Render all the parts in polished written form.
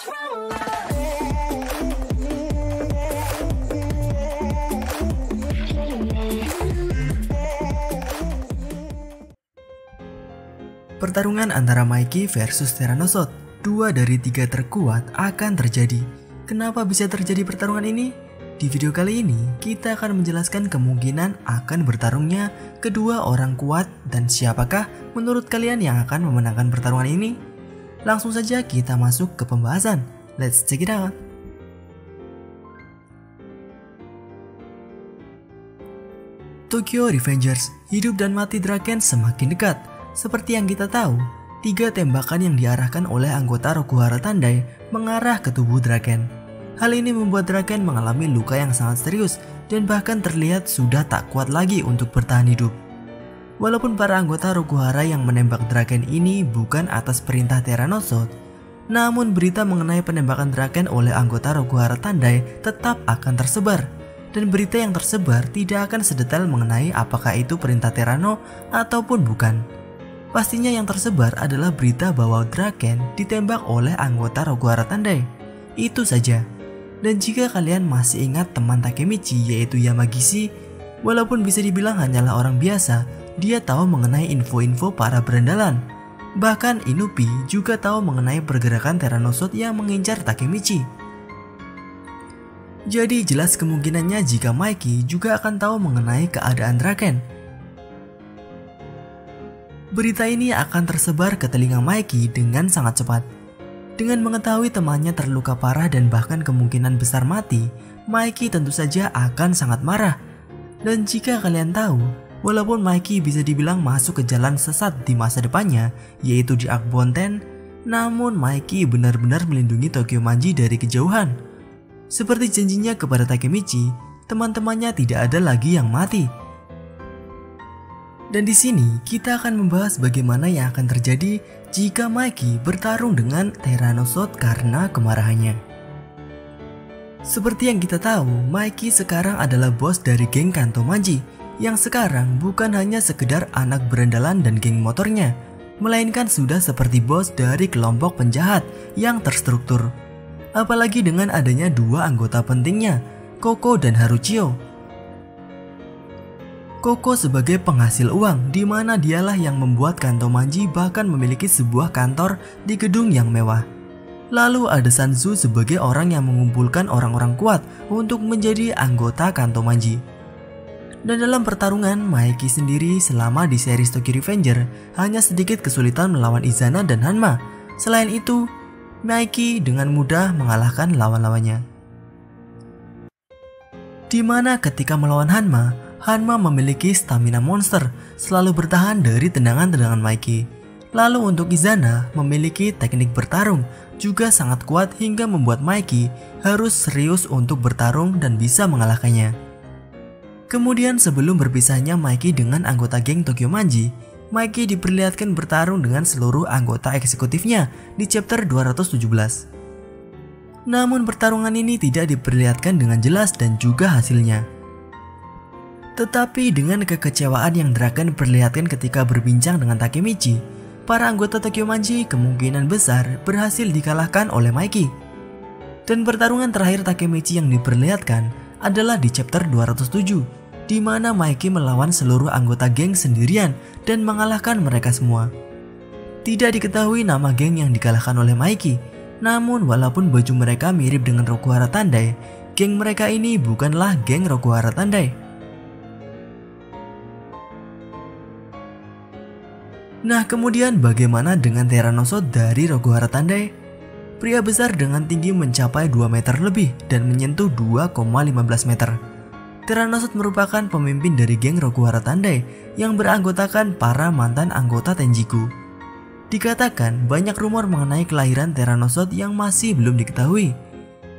Pertarungan antara Mikey versus Tyrannosaurus, 2 dari 3 terkuat akan terjadi. Kenapa bisa terjadi pertarungan ini? Di video kali ini, kita akan menjelaskan kemungkinan akan bertarungnya kedua orang kuat dan siapakah menurut kalian yang akan memenangkan pertarungan ini. Langsung saja kita masuk ke pembahasan. Let's check it out. Tokyo Revengers, hidup dan mati Draken semakin dekat. Seperti yang kita tahu, 3 tembakan yang diarahkan oleh anggota Rokuhara Tandai mengarah ke tubuh Draken. Hal ini membuat Draken mengalami luka yang sangat serius dan bahkan terlihat sudah tak kuat lagi untuk bertahan hidup. Walaupun para anggota Rokuhara yang menembak Draken ini bukan atas perintah Tyrannosaurus, namun berita mengenai penembakan Draken oleh anggota Rokuhara Tandai tetap akan tersebar. Dan berita yang tersebar tidak akan sedetail mengenai apakah itu perintah Tyranno ataupun bukan. Pastinya yang tersebar adalah berita bahwa Draken ditembak oleh anggota Rokuhara Tandai. Itu saja. Dan jika kalian masih ingat teman Takemichi yaitu Yamagishi, walaupun bisa dibilang hanyalah orang biasa, dia tahu mengenai info-info para berandalan. Bahkan Inupi juga tahu mengenai pergerakan Tyrannosaurus yang mengincar Takemichi. Jadi jelas kemungkinannya jika Mikey juga akan tahu mengenai keadaan Draken. Berita ini akan tersebar ke telinga Mikey dengan sangat cepat. Dengan mengetahui temannya terluka parah dan bahkan kemungkinan besar mati, Mikey tentu saja akan sangat marah. Dan jika kalian tahu, walaupun Mikey bisa dibilang masuk ke jalan sesat di masa depannya, yaitu di Akbonten, namun Mikey benar-benar melindungi Tokyo Manji dari kejauhan. Seperti janjinya kepada Takemichi, teman-temannya tidak ada lagi yang mati. Dan di sini kita akan membahas bagaimana yang akan terjadi jika Mikey bertarung dengan Tyrannosaurus karena kemarahannya. Seperti yang kita tahu, Mikey sekarang adalah bos dari geng Kanto Manji, yang sekarang bukan hanya sekedar anak berandalan dan geng motornya, melainkan sudah seperti bos dari kelompok penjahat yang terstruktur. Apalagi dengan adanya 2 anggota pentingnya, Koko dan Haruchio. Koko sebagai penghasil uang, di mana dialah yang membuat Kanto Manji bahkan memiliki sebuah kantor di gedung yang mewah. Lalu ada Sanzu sebagai orang yang mengumpulkan orang-orang kuat untuk menjadi anggota Kanto Manji. Dan dalam pertarungan, Mikey sendiri selama di series Tokyo Revenger hanya sedikit kesulitan melawan Izana dan Hanma. Selain itu, Mikey dengan mudah mengalahkan lawan-lawannya. Dimana ketika melawan Hanma memiliki stamina monster, selalu bertahan dari tendangan-tendangan Mikey. Lalu untuk Izana memiliki teknik bertarung juga sangat kuat hingga membuat Mikey harus serius untuk bertarung dan bisa mengalahkannya. Kemudian sebelum berpisahnya Mikey dengan anggota geng Tokyo Manji, Mikey diperlihatkan bertarung dengan seluruh anggota eksekutifnya di chapter 217. Namun pertarungan ini tidak diperlihatkan dengan jelas dan juga hasilnya. Tetapi dengan kekecewaan yang Draken perlihatkan ketika berbincang dengan Takemichi, para anggota Tokyo Manji kemungkinan besar berhasil dikalahkan oleh Mikey. Dan pertarungan terakhir Takemichi yang diperlihatkan adalah di chapter 207, di mana Mikey melawan seluruh anggota geng sendirian dan mengalahkan mereka semua. Tidak diketahui nama geng yang dikalahkan oleh Mikey, namun walaupun baju mereka mirip dengan Rokuhara Tandai, geng mereka ini bukanlah geng Rokuhara Tandai. Nah, kemudian bagaimana dengan Tyrannosaurus dari Rokuhara Tandai? Pria besar dengan tinggi mencapai 2 meter lebih dan menyentuh 2,15 meter. Tyrannosaurus merupakan pemimpin dari geng Rokuhara Tandai yang beranggotakan para mantan anggota Tenjiku. Dikatakan banyak rumor mengenai kelahiran Tyrannosaurus yang masih belum diketahui,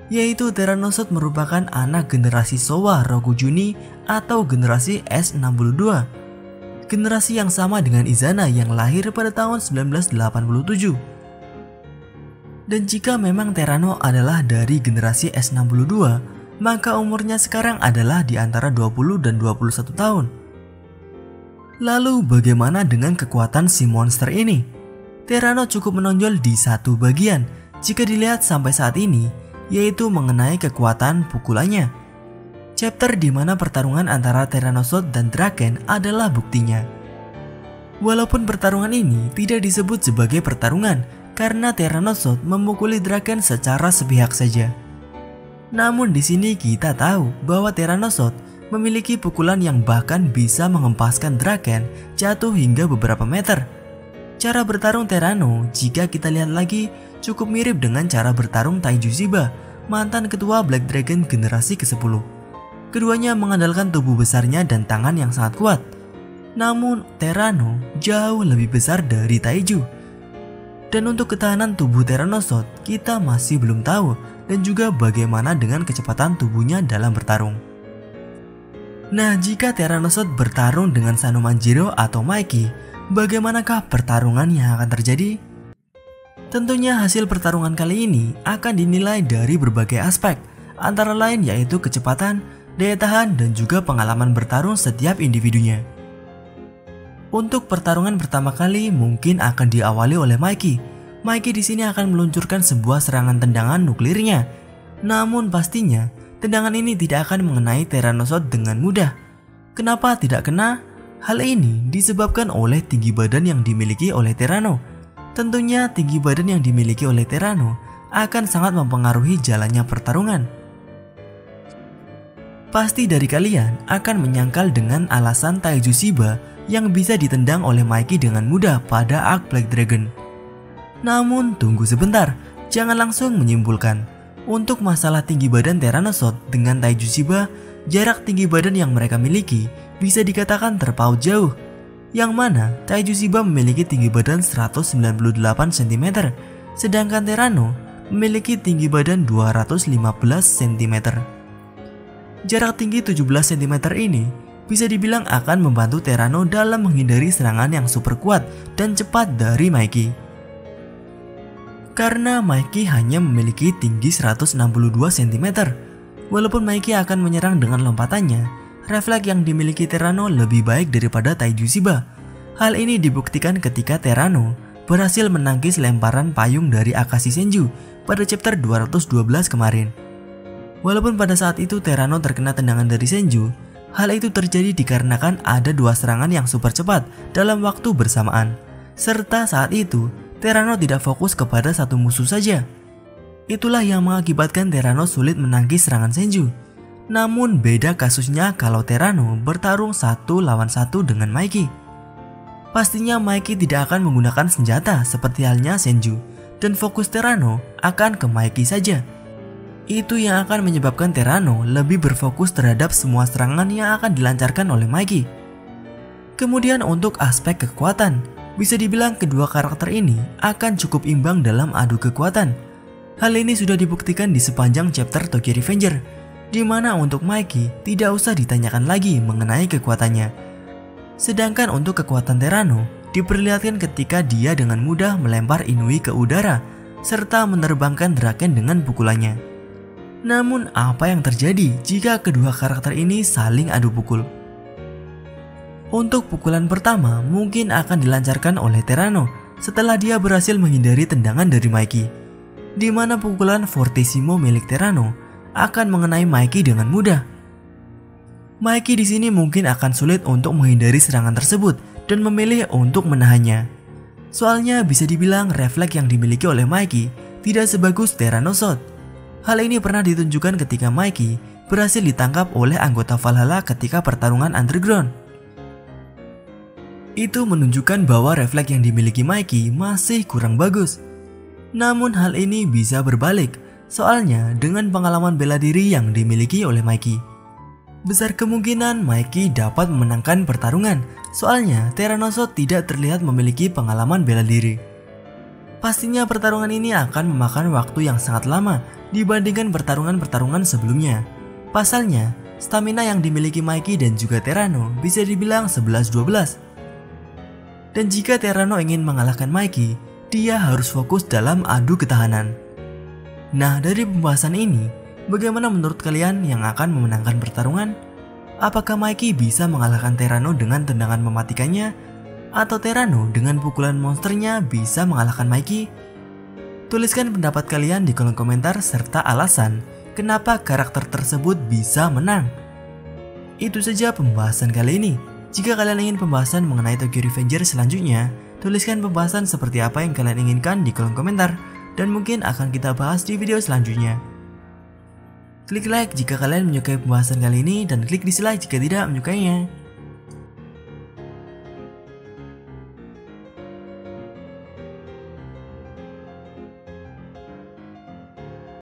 yaitu Tyrannosaurus merupakan anak generasi Showa Rokujuni atau generasi S62. Generasi yang sama dengan Izana yang lahir pada tahun 1987. Dan jika memang Tyranno adalah dari generasi S62, maka umurnya sekarang adalah di antara 20 dan 21 tahun. Lalu bagaimana dengan kekuatan si monster ini? Tyranno cukup menonjol di satu bagian, jika dilihat sampai saat ini, yaitu mengenai kekuatan pukulannya. Chapter di mana pertarungan antara Tyrannosaurus dan Draken adalah buktinya. Walaupun pertarungan ini tidak disebut sebagai pertarungan karena Tyrannosaurus memukuli Draken secara sepihak saja. Namun di sini kita tahu bahwa Tyrannosaurus memiliki pukulan yang bahkan bisa mengempaskan Draken jatuh hingga beberapa meter. Cara bertarung Tyranno jika kita lihat lagi cukup mirip dengan cara bertarung Taiju Shiba, mantan ketua Black Dragon generasi ke-10. Keduanya mengandalkan tubuh besarnya dan tangan yang sangat kuat. Namun Tyranno jauh lebih besar dari Taiju. Dan untuk ketahanan tubuh Tyrannosaurus kita masih belum tahu, dan juga bagaimana dengan kecepatan tubuhnya dalam bertarung. Nah, jika Tyrannosaurus bertarung dengan Sanumanjiro atau Mikey, bagaimanakah pertarungan yang akan terjadi? Tentunya hasil pertarungan kali ini akan dinilai dari berbagai aspek, antara lain yaitu kecepatan, daya tahan, dan juga pengalaman bertarung setiap individunya. Untuk pertarungan pertama kali mungkin akan diawali oleh Mikey. Mikey di sini akan meluncurkan sebuah serangan tendangan nuklirnya. Namun pastinya tendangan ini tidak akan mengenai Tyrannosaurus dengan mudah. Kenapa tidak kena? Hal ini disebabkan oleh tinggi badan yang dimiliki oleh Tyranno. Tentunya tinggi badan yang dimiliki oleh Tyranno akan sangat mempengaruhi jalannya pertarungan. Pasti dari kalian akan menyangkal dengan alasan Taiju Shiba yang bisa ditendang oleh Mikey dengan mudah pada arc Black Dragon. Namun tunggu sebentar, jangan langsung menyimpulkan. Untuk masalah tinggi badan Tyrannosaurus dengan Taiju Shiba, jarak tinggi badan yang mereka miliki bisa dikatakan terpaut jauh. Yang mana Taiju Shiba memiliki tinggi badan 198 cm, sedangkan Tyranno memiliki tinggi badan 215 cm. Jarak tinggi 17 cm ini bisa dibilang akan membantu Tyranno dalam menghindari serangan yang super kuat dan cepat dari Mikey. Karena Mikey hanya memiliki tinggi 162 cm, walaupun Mikey akan menyerang dengan lompatannya, refleks yang dimiliki Tyranno lebih baik daripada Taiju Shiba. Hal ini dibuktikan ketika Tyranno berhasil menangkis lemparan payung dari Akashi Senju pada chapter 212 kemarin. Walaupun pada saat itu Tyranno terkena tendangan dari Senju, hal itu terjadi dikarenakan ada dua serangan yang super cepat dalam waktu bersamaan. Serta saat itu, Tyranno tidak fokus kepada satu musuh saja. Itulah yang mengakibatkan Tyranno sulit menangkis serangan Senju. Namun beda kasusnya kalau Tyranno bertarung 1 lawan 1 dengan Mikey. Pastinya Mikey tidak akan menggunakan senjata seperti halnya Senju, dan fokus Tyranno akan ke Mikey saja. Itu yang akan menyebabkan Tyranno lebih berfokus terhadap semua serangan yang akan dilancarkan oleh Mikey. Kemudian untuk aspek kekuatan, bisa dibilang kedua karakter ini akan cukup imbang dalam adu kekuatan. Hal ini sudah dibuktikan di sepanjang chapter Tokyo Revenger, di mana untuk Mikey tidak usah ditanyakan lagi mengenai kekuatannya. Sedangkan untuk kekuatan Tyranno diperlihatkan ketika dia dengan mudah melempar Inui ke udara, serta menerbangkan Draken dengan pukulannya. Namun apa yang terjadi jika kedua karakter ini saling adu pukul? Untuk pukulan pertama mungkin akan dilancarkan oleh Tyranno setelah dia berhasil menghindari tendangan dari Mikey, di mana pukulan Fortissimo milik Tyranno akan mengenai Mikey dengan mudah. Mikey di sini mungkin akan sulit untuk menghindari serangan tersebut dan memilih untuk menahannya. Soalnya bisa dibilang refleks yang dimiliki oleh Mikey tidak sebagus Tyrannosaurus. Hal ini pernah ditunjukkan ketika Mikey berhasil ditangkap oleh anggota Valhalla ketika pertarungan underground. Itu menunjukkan bahwa refleks yang dimiliki Mikey masih kurang bagus. Namun hal ini bisa berbalik, soalnya dengan pengalaman bela diri yang dimiliki oleh Mikey, besar kemungkinan Mikey dapat memenangkan pertarungan, soalnya Tyrannosaurus tidak terlihat memiliki pengalaman bela diri. Pastinya pertarungan ini akan memakan waktu yang sangat lama dibandingkan pertarungan-pertarungan sebelumnya. Pasalnya, stamina yang dimiliki Mikey dan juga Tyranno bisa dibilang 11-12. Dan jika Tyranno ingin mengalahkan Mikey, dia harus fokus dalam adu ketahanan. Nah, dari pembahasan ini, bagaimana menurut kalian yang akan memenangkan pertarungan? Apakah Mikey bisa mengalahkan Tyranno dengan tendangan mematikannya? Atau Tyranno dengan pukulan monsternya bisa mengalahkan Mikey? Tuliskan pendapat kalian di kolom komentar serta alasan kenapa karakter tersebut bisa menang. Itu saja pembahasan kali ini. Jika kalian ingin pembahasan mengenai Tokyo Revengers selanjutnya, tuliskan pembahasan seperti apa yang kalian inginkan di kolom komentar, dan mungkin akan kita bahas di video selanjutnya. Klik like jika kalian menyukai pembahasan kali ini, dan klik dislike jika tidak menyukainya.